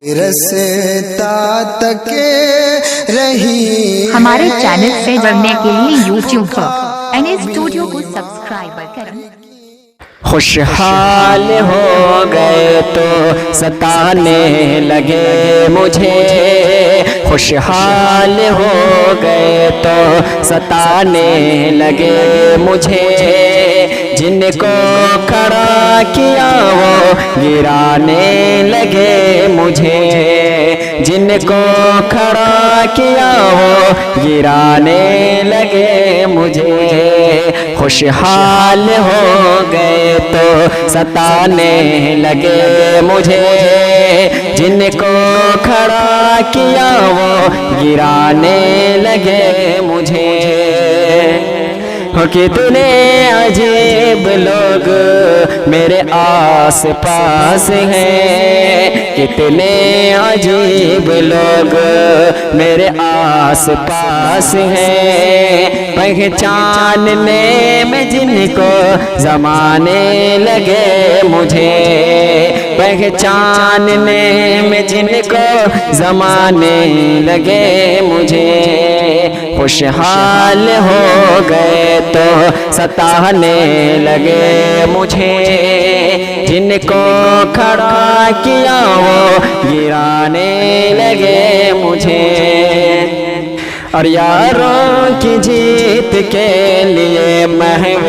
رستا تک رہی ہمارے چینل سے جڑنے کے لیے یوٹیوب پر این اسٹوڈیو کو سبسکرائب کریں۔ خوشحال ہو گئے تو ستانے لگے مجھے، خوشحال ہو گئے تو ستانے لگے مجھے، جن کو کھڑا کیا وہ گرانے لگے مجھے، جن کو کھڑا کیا وہ گرانے لگے مجھے، خوشحال ہو گئے تو ستانے لگے مجھے، جن کو کھڑا کیا وہ گرانے لگے مجھے۔ کتنے عجیب لوگ میرے آس پاس ہیں، کتنے عجیب لوگ میرے آس پاس ہیں، پہچاننے میں جن کو زمانے لگے مجھے، پہچاننے میں جن کو زمانے لگے مجھے، خوشحال ہو گئے تو ستانے لگے مجھے، جن کو کھڑا کیا وہ گرانے لگے مجھے۔ اور یاروں کی جیت کے لیے محو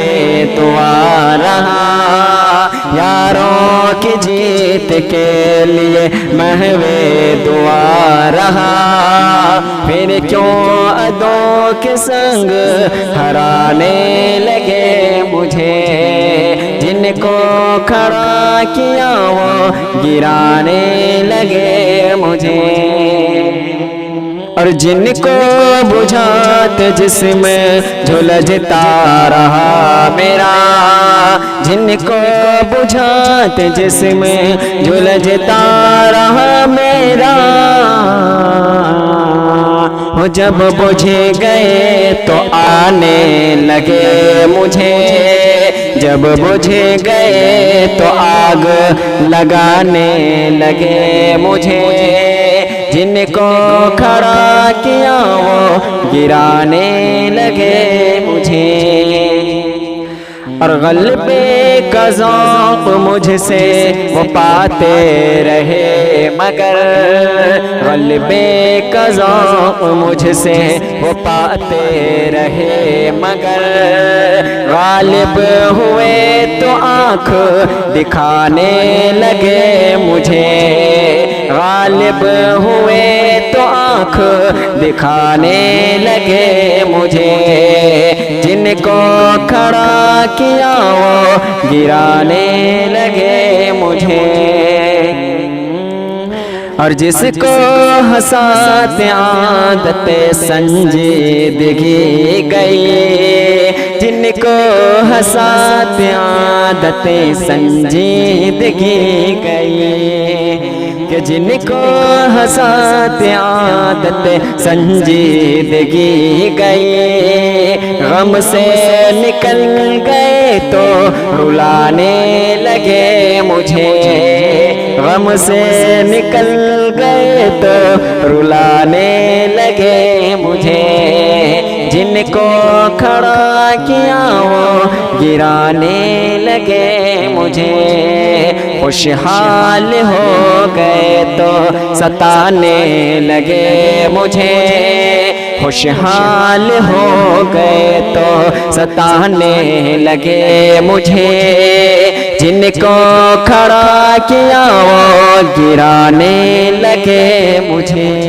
دعا رہا، یاروں کی جیت کے لیے محو دعا رہا، پھر کیوں عدو کے سنگ ہرانے لگے مجھے، جن کو کھڑا کیا وہ گرانے لگے مجھے۔ اور جن کو بجھات جسم جھلجتا رہا میرا، جن کو بجھات جسم جھلجتا رہا میرا، وہ جب بجھ گئے تو آنے لگے مجھے، جب بجھ گئے تو آگ لگانے لگے مجھے، جن کو کھڑا کیا وہ گرانے لگے مجھے۔ اور غلبے کا ذوق مجھ سے وہ پاتے رہے مگر، غلبے کا ذوق مجھ سے وہ پاتے رہے مگر، غالب ہوئے تو آنکھ دکھانے لگے مجھے، غالب ہوئے تو آنکھ دکھانے لگے مجھے، جن کو کھڑا کیا وہ گرانے لگے مجھے۔ اور جس کو حسات عادت سنجیدگی گئی، جن کو حسات عادت سنجیدگی گئی، کہ جن کو حسات عادت سنجیدگی گئی، غم سے نکل گئے تو رلانے لگے مجھے، غم سے نکل گئے تو رلانے لگے مجھے، جن کو کھڑا کیا وہ گرانے لگے مجھے، خوشحال ہو گئے تو ستانے لگے مجھے، خوشحال ہو گئے تو ستانے لگے مجھے، جن کو کھڑا کیا وہ گرانے لگے مجھے۔